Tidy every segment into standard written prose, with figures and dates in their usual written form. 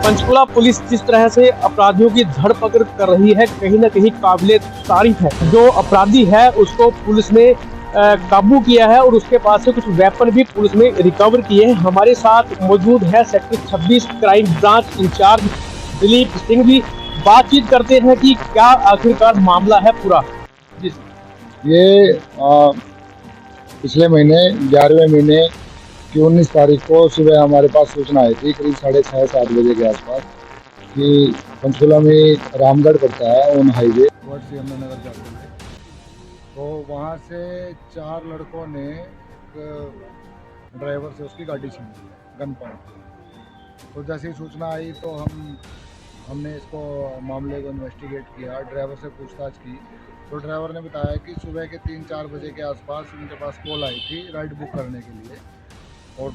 Panchkula police जिस तरह से अपराधियों की धरपकड़ कर रही है, कहीं ना कहीं काबिले तारीफ है। जो अपराधी है उसको पुलिस ने काबू किया है और उसके पास से कुछ वेपन भी पुलिस ने रिकवर किए हैं। हमारे साथ मौजूद है sector 26 crime branch incharge Dilip Singh ji. बातचीत करते हैं कि क्या आखिरकार मामला है पूरा। जी ये पिछले महीने 11वें महीने की 19 तारीख को सुबह हमारे पास सूचना आई थी करीब 6:30-7 बजे के आसपास कि पंचकुला में रामगढ़ पड़ता है ऑन हाईवे वर्ड से यमुनानगर जाते हुए, तो वहाँ से 4 लड़कों ने ड्राइवर से उसकी गाड़ी छीन ली है गन पॉइंट। तो जैसी सूचना आई तो हमने इसको मामले को इन्वेस्टिगेट किया, ड्राइवर से पूछताछ की। तो ड्राइवर ने बताया कि सुबह के 3-4 बजे के आसपास उनके पास कॉल आई थी राइड बुक करने के लिए, और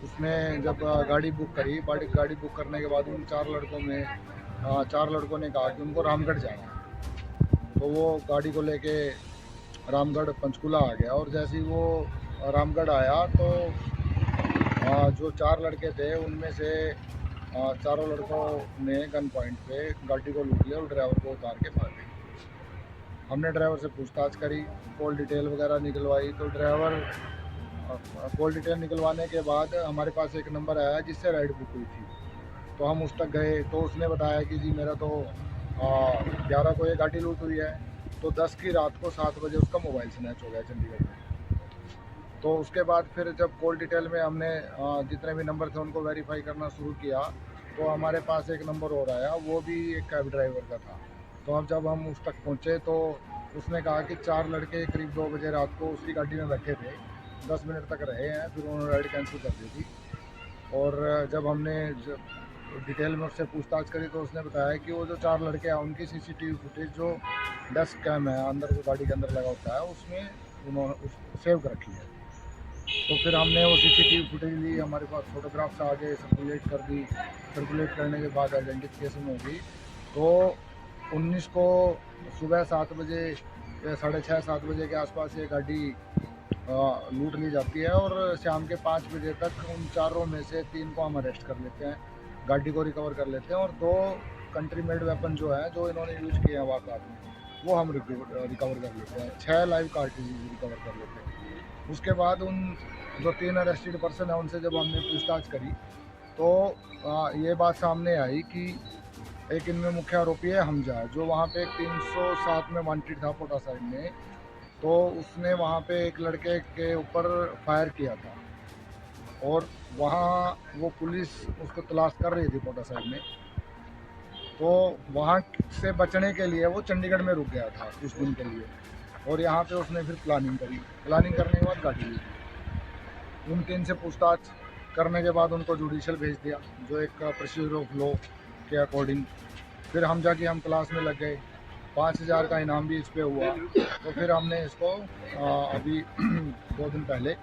उसने जब गाड़ी बुक करी, गाड़ी बुक करने के बाद उन 4 लड़कों में 4 लड़कों ने कहा कि उनको रामगढ़ जाना है। तो वो गाड़ी को लेके रामगढ़ पंचकुला आ गया, और जैसे ही वो रामगढ़ आया तो जो 4 लड़के थे उनमें से चारों लड़कों ने गन पॉइंट पे गाड़ी को लूट लिया और ड्राइवर को उतार के भाग गए। हमने ड्राइवर से पूछताछ करी, कॉल डिटेल वगैरह निकलवाई। तो ड्राइवर कॉल डिटेल निकलवाने के बाद हमारे पास एक नंबर आया जिससे राइड बुक हुई थी, तो हम उस तक गए। तो उसने बताया कि जी मेरा तो 11 को ये गाड़ी लूट हुई है, तो 10 की रात को 7 बजे उसका मोबाइल स्नैच हो गया चंडीगढ़ में। तो उसके बाद फिर जब कॉल डिटेल में हमने जितने भी नंबर थे उनको वेरीफाई करना शुरू किया, तो हमारे पास एक नंबर और आया, वो भी एक कैब ड्राइवर का था। तो अब जब हम उस तक पहुँचे तो उसने कहा कि 4 लड़के करीब 2 बजे रात को उसकी गाड़ी में बैठे थे, 10 मिनट तक रहे हैं, फिर उन्होंने राइड कैंसिल कर दी थी। और जब हमने डिटेल में उससे पूछताछ करी तो उसने बताया कि वो जो 4 लड़के हैं उनकी सीसीटीवी फुटेज जो डेस्क कैम है अंदर जो गाड़ी के अंदर लगा होता है उसमें उन्होंने सेव कर रखी है। तो फिर हमने वो सीसीटीवी फुटेज ली, हमारे पास फोटोग्राफ्स आगे सर्कुलेट कर दी। सर्कुलेट करने के बाद आइडेंटिफिकेशन होगी। तो 19 को सुबह 7 बजे 6:30-7 बजे के आसपास ये गाड़ी लूट ली जाती है, और शाम के 5 बजे तक उन चारों में से 3 को हम अरेस्ट कर लेते हैं, गाड़ी को रिकवर कर लेते हैं, और 2 कंट्री मेड वेपन जो है जो इन्होंने यूज़ किए हैं वारदात में वो हम रिकवर कर लेते हैं। 6 लाइव कार्ट्रिज रिकवर कर लेते हैं। उसके बाद उन जो 3 अरेस्टेड पर्सन है उनसे जब हमने पूछताछ करी तो ये बात सामने आई कि एक इनमें मुख्य आरोपी है हमजा, जो वहाँ पे 307 में वांटेड था पोटा साइड में। तो उसने वहाँ पे एक लड़के के ऊपर फायर किया था, और वहाँ वो पुलिस उसको तलाश कर रही थी पोटा साइड में। तो वहाँ से बचने के लिए वो चंडीगढ़ में रुक गया था कुछ दिन के लिए, और यहाँ पे उसने फिर प्लानिंग करी। प्लानिंग करने के बाद गाड़ी ली। उन 3 से पूछताछ करने के बाद उनको जुडिशल भेज दिया, जो एक प्रोसीजर ऑफ लॉ के अकॉर्डिंग। फिर हम जाके हम क्लास में लग गए, 5,000 का इनाम भी इस पर हुआ। तो फिर हमने इसको अभी 2 दिन पहले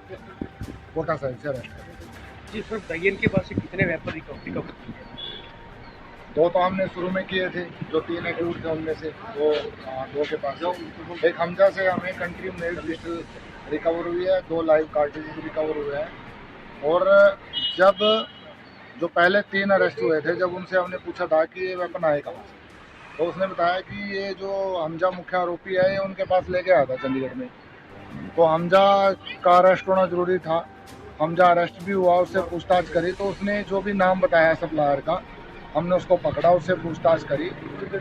कोटा साइड से अरेस्ट किया। जी सर, दयन के पास से कितने वेपन रिकवर किए? 2 तो हमने शुरू में किए थे, जो 3 एक्यूट थे उनमें से वो 2 के पास। एक हमजा से हमें कंट्री मेड पिस्टल रिकवर हुई है, 2 लाइव कार्ट्रिज रिकवर हुए हैं। और जब जो पहले 3 अरेस्ट हुए थे, जब उनसे हमने पूछा था कि ये वेपन आए कहाँ से, तो उसने बताया कि ये जो हमजा मुख्य आरोपी है ये उनके पास लेके आया था चंडीगढ़ में। तो हमजा का अरेस्ट होना ज़रूरी था। हमजा अरेस्ट भी हुआ, उससे पूछताछ करी तो उसने जो भी नाम बताया सप्लायर का, हमने उसको पकड़ा, उससे पूछताछ करी।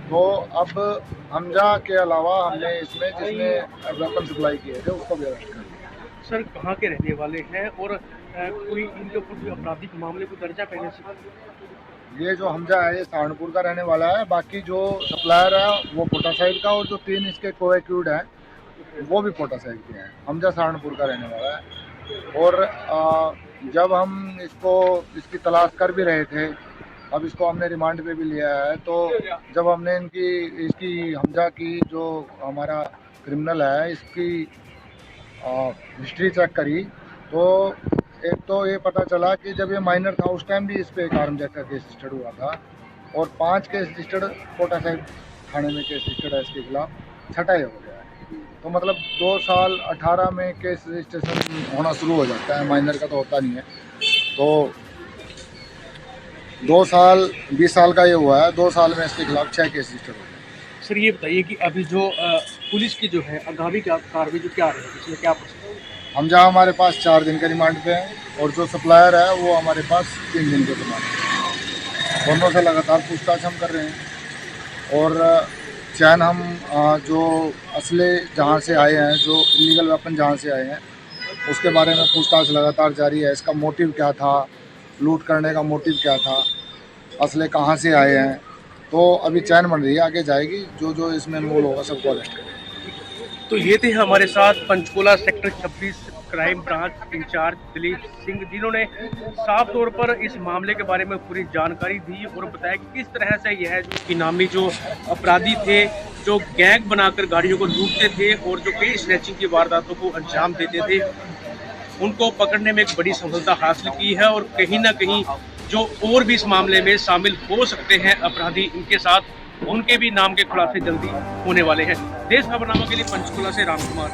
तो अब हमजा के अलावा हमने इसमें जिसने वेपन सप्लाई किए थे उसको भी अरेस्ट कर लिया। सर कहाँ के रहने वाले हैं और कोई इनके ऊपर कोई आपराधिक मामले को दर्जा पहले से? ये जो हमजा है ये सहारनपुर का रहने वाला है, बाकी जो सप्लायर है वो पोटा साइड का, और जो 3 इसके को-एक्यूड हैं वो भी पोटा साइड के हैं। हमजा सहारनपुर का रहने वाला है। और जब हम इसकी तलाश कर भी रहे थे, अब इसको हमने रिमांड पे भी लिया है, तो जब हमने इसकी हमजा की जो हमारा क्रिमिनल है इसकी हिस्ट्री चेक करी, तो एक तो ये पता चला कि जब ये माइनर था उस टाइम भी इस पे एक आर्मजेट का केस रजिस्टर्ड हुआ था, और 5 केस रजिस्टर्ड कोटा साइड थाने में केस रजिस्टर्ड है इसके खिलाफ, 6ठा ये हो गया है। तो मतलब 2 साल 18 में केस रजिस्ट्रेशन होना शुरू हो जाता है, माइनर का तो होता नहीं है। तो 2 साल 20 साल का ये हुआ है, 2 साल में इसके खिलाफ 6 केस रजिस्टर हो गए। सर ये बताइए कि अभी जो पुलिस की जो है आगामी क्या कार्रवाई जो क्या रहेगी, इसमें क्या प्रोसेस? हम जहाँ हमारे पास 4 दिन के रिमांड पे हैं और जो सप्लायर है वो हमारे पास 3 दिन के रिमांड पे। दोनों से लगातार पूछताछ हम कर रहे हैं और चैन हम जो असले जहाँ से आए हैं, जो इलीगल वेपन जहाँ से आए हैं, उसके बारे में पूछताछ लगातार जारी है। इसका मोटिव क्या था, लूट करने का मोटिव क्या था, असले कहाँ से आए हैं, तो अभी चैन बन रही है, आगे जाएगी। जो जो इसमें इन्वॉल्व होगा सबको अरेस्ट करेंगे। तो ये थे हमारे साथ Panchkula sector 26 crime branch incharge Dilip Singh, जिन्होंने साफ तौर पर इस मामले के बारे में पूरी जानकारी दी और बताया कि किस तरह से यह जो इनामी जो अपराधी थे, जो गैंग बनाकर गाड़ियों को लूटते थे और जो कई स्नैचिंग की वारदातों को अंजाम देते थे, उनको पकड़ने में एक बड़ी सफलता हासिल की है। और कहीं ना कहीं जो और भी इस मामले में शामिल हो सकते हैं अपराधी, इनके साथ उनके भी नाम के खुलासे जल्दी होने वाले हैं। देश खबरनामा के लिए पंचकुला से राम कुमार।